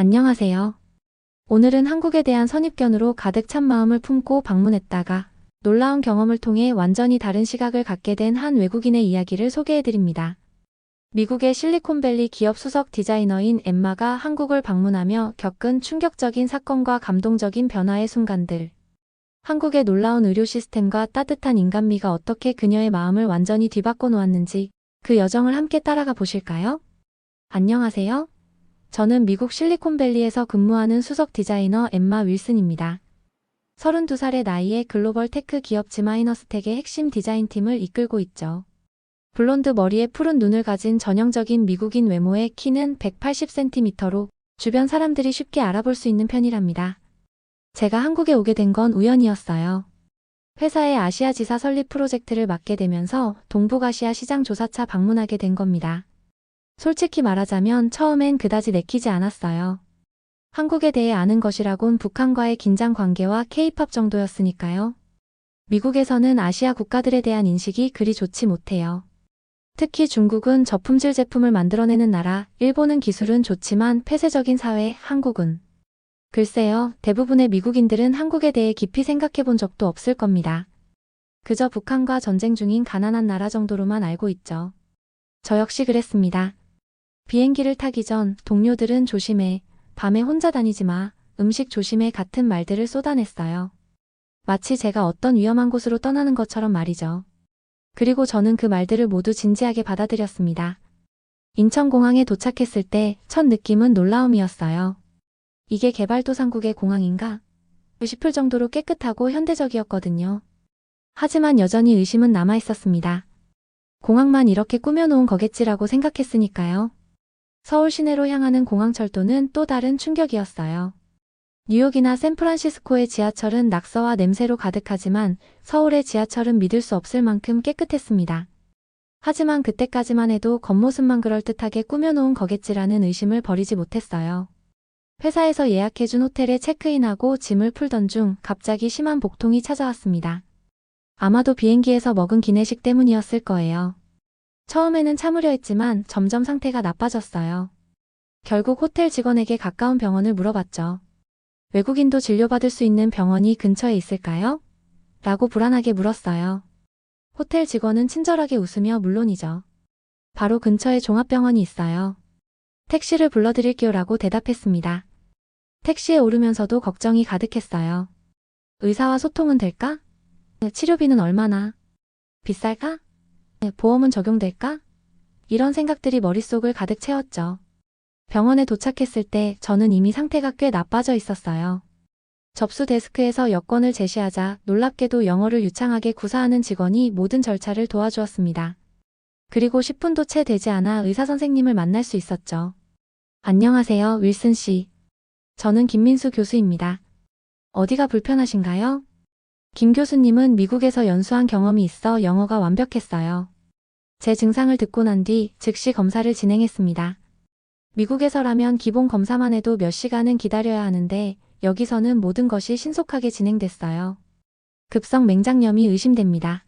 안녕하세요. 오늘은 한국에 대한 선입견으로 가득 찬 마음을 품고 방문했다가 놀라운 경험을 통해 완전히 다른 시각을 갖게 된 한 외국인의 이야기를 소개해드립니다. 미국의 실리콘밸리 기업 수석 디자이너인 엠마가 한국을 방문하며 겪은 충격적인 사건과 감동적인 변화의 순간들. 한국의 놀라운 의료 시스템과 따뜻한 인간미가 어떻게 그녀의 마음을 완전히 뒤바꿔 놓았는지 그 여정을 함께 따라가 보실까요? 안녕하세요. 저는 미국 실리콘밸리에서 근무하는 수석 디자이너 엠마 윌슨입니다. 32살의 나이에 글로벌 테크 기업 지마이너스텍의 핵심 디자인팀을 이끌고 있죠. 블론드 머리에 푸른 눈을 가진 전형적인 미국인 외모의 키는 180cm로 주변 사람들이 쉽게 알아볼 수 있는 편이랍니다. 제가 한국에 오게 된 건 우연이었어요. 회사의 아시아 지사 설립 프로젝트를 맡게 되면서 동북아시아 시장 조사차 방문하게 된 겁니다. 솔직히 말하자면 처음엔 그다지 내키지 않았어요. 한국에 대해 아는 것이라곤 북한과의 긴장 관계와 케이팝 정도였으니까요. 미국에서는 아시아 국가들에 대한 인식이 그리 좋지 못해요. 특히 중국은 저품질 제품을 만들어내는 나라, 일본은 기술은 좋지만 폐쇄적인 사회, 한국은. 글쎄요, 대부분의 미국인들은 한국에 대해 깊이 생각해 본 적도 없을 겁니다. 그저 북한과 전쟁 중인 가난한 나라 정도로만 알고 있죠. 저 역시 그랬습니다. 비행기를 타기 전 동료들은 조심해, 밤에 혼자 다니지 마, 음식 조심해 같은 말들을 쏟아냈어요. 마치 제가 어떤 위험한 곳으로 떠나는 것처럼 말이죠. 그리고 저는 그 말들을 모두 진지하게 받아들였습니다. 인천공항에 도착했을 때 첫 느낌은 놀라움이었어요. 이게 개발도상국의 공항인가? 싶을 정도로 깨끗하고 현대적이었거든요. 하지만 여전히 의심은 남아 있었습니다. 공항만 이렇게 꾸며놓은 거겠지라고 생각했으니까요. 서울 시내로 향하는 공항철도는 또 다른 충격이었어요. 뉴욕이나 샌프란시스코의 지하철은 낙서와 냄새로 가득하지만 서울의 지하철은 믿을 수 없을 만큼 깨끗했습니다. 하지만 그때까지만 해도 겉모습만 그럴듯하게 꾸며놓은 거겠지라는 의심을 버리지 못했어요. 회사에서 예약해준 호텔에 체크인하고 짐을 풀던 중 갑자기 심한 복통이 찾아왔습니다. 아마도 비행기에서 먹은 기내식 때문이었을 거예요. 처음에는 참으려 했지만 점점 상태가 나빠졌어요. 결국 호텔 직원에게 가까운 병원을 물어봤죠. 외국인도 진료받을 수 있는 병원이 근처에 있을까요? 라고 불안하게 물었어요. 호텔 직원은 친절하게 웃으며 물론이죠. 바로 근처에 종합병원이 있어요. 택시를 불러드릴게요 라고 대답했습니다. 택시에 오르면서도 걱정이 가득했어요. 의사와 소통은 될까? 치료비는 얼마나? 비쌀까? 보험은 적용될까? 이런 생각들이 머릿속을 가득 채웠죠. 병원에 도착했을 때 저는 이미 상태가 꽤 나빠져 있었어요. 접수 데스크에서 여권을 제시하자 놀랍게도 영어를 유창하게 구사하는 직원이 모든 절차를 도와주었습니다. 그리고 10분도 채 되지 않아 의사 선생님을 만날 수 있었죠. 안녕하세요, 윌슨 씨. 저는 김민수 교수입니다. 어디가 불편하신가요? 김 교수님은 미국에서 연수한 경험이 있어 영어가 완벽했어요. 제 증상을 듣고 난 뒤 즉시 검사를 진행했습니다. 미국에서라면 기본 검사만 해도 몇 시간은 기다려야 하는데 여기서는 모든 것이 신속하게 진행됐어요. 급성 맹장염이 의심됩니다.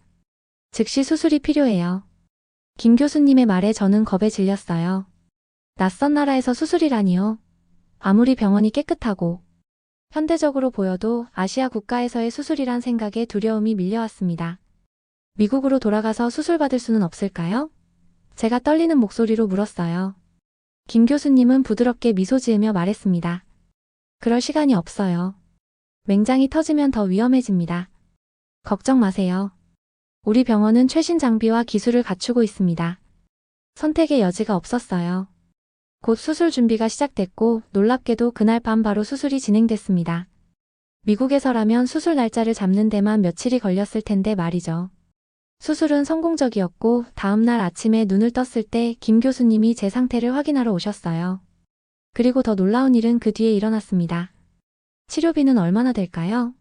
즉시 수술이 필요해요. 김 교수님의 말에 저는 겁에 질렸어요. 낯선 나라에서 수술이라니요. 아무리 병원이 깨끗하고 현대적으로 보여도 아시아 국가에서의 수술이란 생각에 두려움이 밀려왔습니다. 미국으로 돌아가서 수술받을 수는 없을까요? 제가 떨리는 목소리로 물었어요. 김 교수님은 부드럽게 미소 지으며 말했습니다. 그럴 시간이 없어요. 맹장이 터지면 더 위험해집니다. 걱정 마세요. 우리 병원은 최신 장비와 기술을 갖추고 있습니다. 선택의 여지가 없었어요. 곧 수술 준비가 시작됐고 놀랍게도 그날 밤 바로 수술이 진행됐습니다. 미국에서라면 수술 날짜를 잡는 데만 며칠이 걸렸을 텐데 말이죠. 수술은 성공적이었고 다음날 아침에 눈을 떴을 때 김 교수님이 제 상태를 확인하러 오셨어요. 그리고 더 놀라운 일은 그 뒤에 일어났습니다. 치료비는 얼마나 될까요?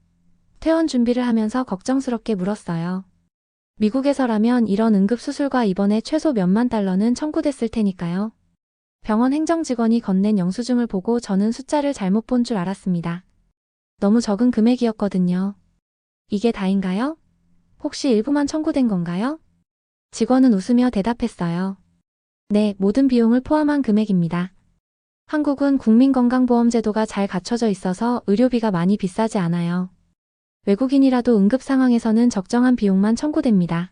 퇴원 준비를 하면서 걱정스럽게 물었어요. 미국에서라면 이런 응급수술과 입원에 최소 몇만 달러는 청구됐을 테니까요. 병원 행정직원이 건넨 영수증을 보고 저는 숫자를 잘못 본 줄 알았습니다. 너무 적은 금액이었거든요. 이게 다인가요? 혹시 일부만 청구된 건가요? 직원은 웃으며 대답했어요. 네, 모든 비용을 포함한 금액입니다. 한국은 국민건강보험제도가 잘 갖춰져 있어서 의료비가 많이 비싸지 않아요. 외국인이라도 응급 상황에서는 적정한 비용만 청구됩니다.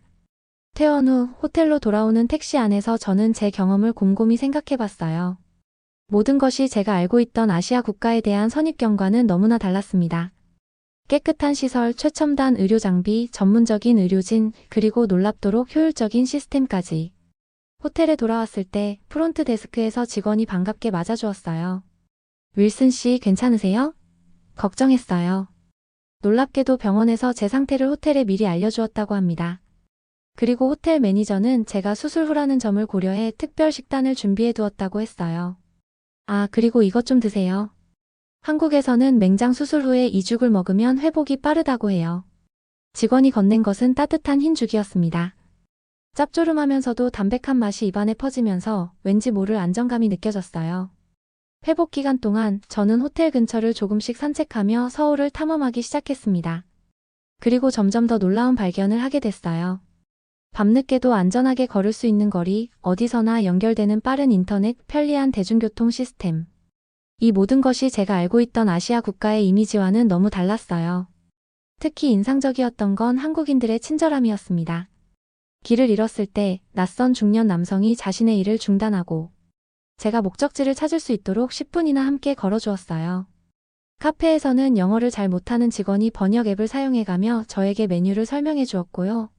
퇴원 후 호텔로 돌아오는 택시 안에서 저는 제 경험을 곰곰이 생각해봤어요. 모든 것이 제가 알고 있던 아시아 국가에 대한 선입견과는 너무나 달랐습니다. 깨끗한 시설, 최첨단 의료 장비, 전문적인 의료진, 그리고 놀랍도록 효율적인 시스템까지. 호텔에 돌아왔을 때 프론트 데스크에서 직원이 반갑게 맞아주었어요. 윌슨 씨 괜찮으세요? 걱정했어요. 놀랍게도 병원에서 제 상태를 호텔에 미리 알려주었다고 합니다. 그리고 호텔 매니저는 제가 수술 후라는 점을 고려해 특별 식단을 준비해 두었다고 했어요. 아, 그리고 이것 좀 드세요. 한국에서는 맹장 수술 후에 이 죽을 먹으면 회복이 빠르다고 해요. 직원이 건넨 것은 따뜻한 흰죽이었습니다. 짭조름하면서도 담백한 맛이 입안에 퍼지면서 왠지 모를 안정감이 느껴졌어요. 회복 기간 동안 저는 호텔 근처를 조금씩 산책하며 서울을 탐험하기 시작했습니다. 그리고 점점 더 놀라운 발견을 하게 됐어요. 밤늦게도 안전하게 걸을 수 있는 거리, 어디서나 연결되는 빠른 인터넷, 편리한 대중교통 시스템. 이 모든 것이 제가 알고 있던 아시아 국가의 이미지와는 너무 달랐어요. 특히 인상적이었던 건 한국인들의 친절함이었습니다. 길을 잃었을 때 낯선 중년 남성이 자신의 일을 중단하고 제가 목적지를 찾을 수 있도록 10분이나 함께 걸어주었어요. 카페에서는 영어를 잘 못하는 직원이 번역 앱을 사용해가며 저에게 메뉴를 설명해 주었고요.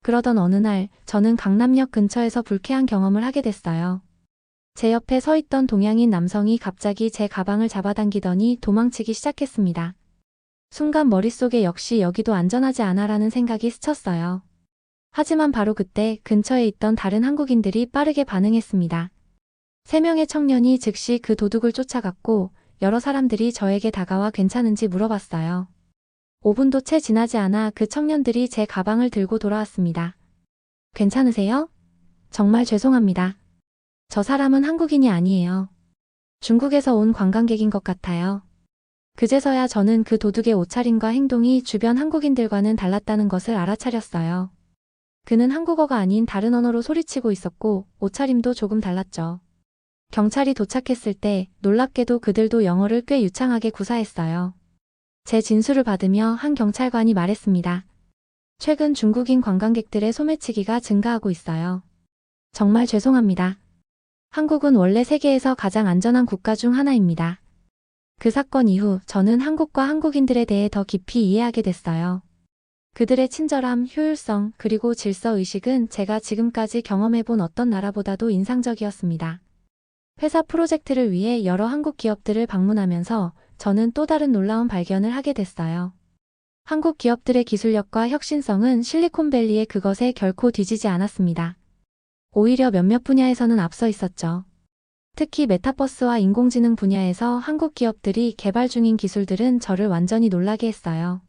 그러던 어느 날 저는 강남역 근처에서 불쾌한 경험을 하게 됐어요. 제 옆에 서 있던 동양인 남성이 갑자기 제 가방을 잡아당기더니 도망치기 시작했습니다. 순간 머릿속에 역시 여기도 안전하지 않아라는 생각이 스쳤어요. 하지만 바로 그때 근처에 있던 다른 한국인들이 빠르게 반응했습니다. 3명의 청년이 즉시 그 도둑을 쫓아갔고 여러 사람들이 저에게 다가와 괜찮은지 물어봤어요. 5분도 채 지나지 않아 그 청년들이 제 가방을 들고 돌아왔습니다. 괜찮으세요? 정말 죄송합니다. 저 사람은 한국인이 아니에요. 중국에서 온 관광객인 것 같아요. 그제서야 저는 그 도둑의 옷차림과 행동이 주변 한국인들과는 달랐다는 것을 알아차렸어요. 그는 한국어가 아닌 다른 언어로 소리치고 있었고 옷차림도 조금 달랐죠. 경찰이 도착했을 때 놀랍게도 그들도 영어를 꽤 유창하게 구사했어요. 제 진술을 받으며 한 경찰관이 말했습니다. 최근 중국인 관광객들의 소매치기가 증가하고 있어요. 정말 죄송합니다. 한국은 원래 세계에서 가장 안전한 국가 중 하나입니다. 그 사건 이후 저는 한국과 한국인들에 대해 더 깊이 이해하게 됐어요. 그들의 친절함, 효율성, 그리고 질서의식은 제가 지금까지 경험해본 어떤 나라보다도 인상적이었습니다. 회사 프로젝트를 위해 여러 한국 기업들을 방문하면서 저는 또 다른 놀라운 발견을 하게 됐어요. 한국 기업들의 기술력과 혁신성은 실리콘밸리의 그것에 결코 뒤지지 않았습니다. 오히려 몇몇 분야에서는 앞서 있었죠. 특히 메타버스와 인공지능 분야에서 한국 기업들이 개발 중인 기술들은 저를 완전히 놀라게 했어요.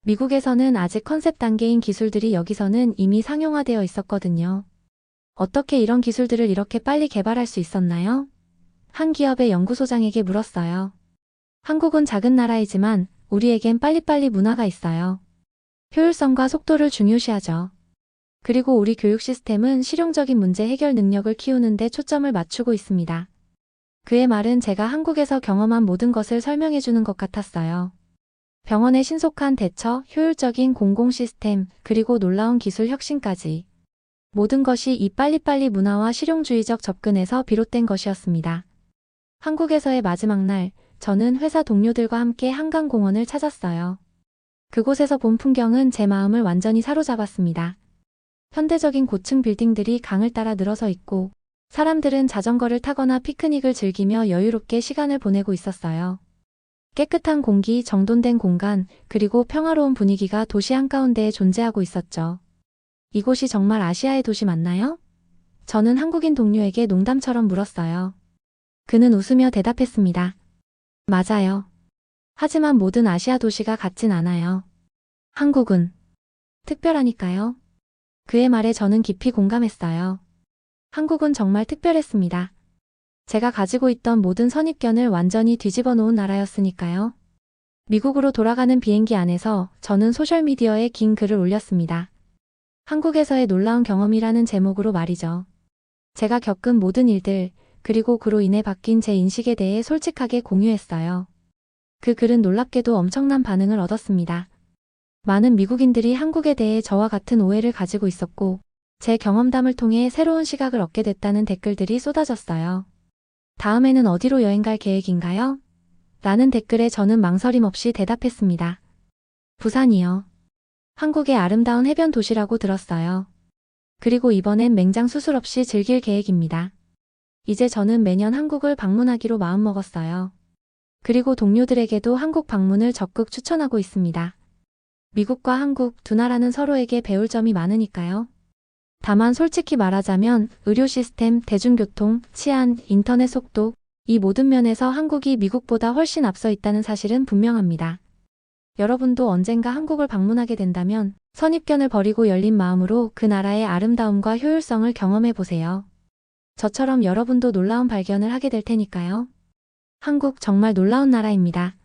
미국에서는 아직 컨셉 단계인 기술들이 여기서는 이미 상용화되어 있었거든요. 어떻게 이런 기술들을 이렇게 빨리 개발할 수 있었나요? 한 기업의 연구소장에게 물었어요. 한국은 작은 나라이지만 우리에겐 빨리빨리 문화가 있어요. 효율성과 속도를 중요시하죠. 그리고 우리 교육 시스템은 실용적인 문제 해결 능력을 키우는 데 초점을 맞추고 있습니다. 그의 말은 제가 한국에서 경험한 모든 것을 설명해 주는 것 같았어요. 병원의 신속한 대처, 효율적인 공공 시스템, 그리고 놀라운 기술 혁신까지. 모든 것이 이 빨리빨리 문화와 실용주의적 접근에서 비롯된 것이었습니다. 한국에서의 마지막 날, 저는 회사 동료들과 함께 한강공원을 찾았어요. 그곳에서 본 풍경은 제 마음을 완전히 사로잡았습니다. 현대적인 고층 빌딩들이 강을 따라 늘어서 있고, 사람들은 자전거를 타거나 피크닉을 즐기며 여유롭게 시간을 보내고 있었어요. 깨끗한 공기, 정돈된 공간, 그리고 평화로운 분위기가 도시 한가운데에 존재하고 있었죠. 이곳이 정말 아시아의 도시 맞나요? 저는 한국인 동료에게 농담처럼 물었어요. 그는 웃으며 대답했습니다. 맞아요. 하지만 모든 아시아 도시가 같진 않아요. 한국은 특별하니까요. 그의 말에 저는 깊이 공감했어요. 한국은 정말 특별했습니다. 제가 가지고 있던 모든 선입견을 완전히 뒤집어 놓은 나라였으니까요. 미국으로 돌아가는 비행기 안에서 저는 소셜미디어에 긴 글을 올렸습니다. 한국에서의 놀라운 경험이라는 제목으로 말이죠. 제가 겪은 모든 일들, 그리고 그로 인해 바뀐 제 인식에 대해 솔직하게 공유했어요. 그 글은 놀랍게도 엄청난 반응을 얻었습니다. 많은 미국인들이 한국에 대해 저와 같은 오해를 가지고 있었고, 제 경험담을 통해 새로운 시각을 얻게 됐다는 댓글들이 쏟아졌어요. 다음에는 어디로 여행 갈 계획인가요? 라는 댓글에 저는 망설임 없이 대답했습니다. 부산이요. 한국의 아름다운 해변 도시라고 들었어요. 그리고 이번엔 맹장 수술 없이 즐길 계획입니다. 이제 저는 매년 한국을 방문하기로 마음먹었어요. 그리고 동료들에게도 한국 방문을 적극 추천하고 있습니다. 미국과 한국 두 나라는 서로에게 배울 점이 많으니까요. 다만 솔직히 말하자면 의료 시스템, 대중교통, 치안, 인터넷 속도, 이 모든 면에서 한국이 미국보다 훨씬 앞서 있다는 사실은 분명합니다. 여러분도 언젠가 한국을 방문하게 된다면 선입견을 버리고 열린 마음으로 그 나라의 아름다움과 효율성을 경험해 보세요. 저처럼 여러분도 놀라운 발견을 하게 될 테니까요. 한국 정말 놀라운 나라입니다.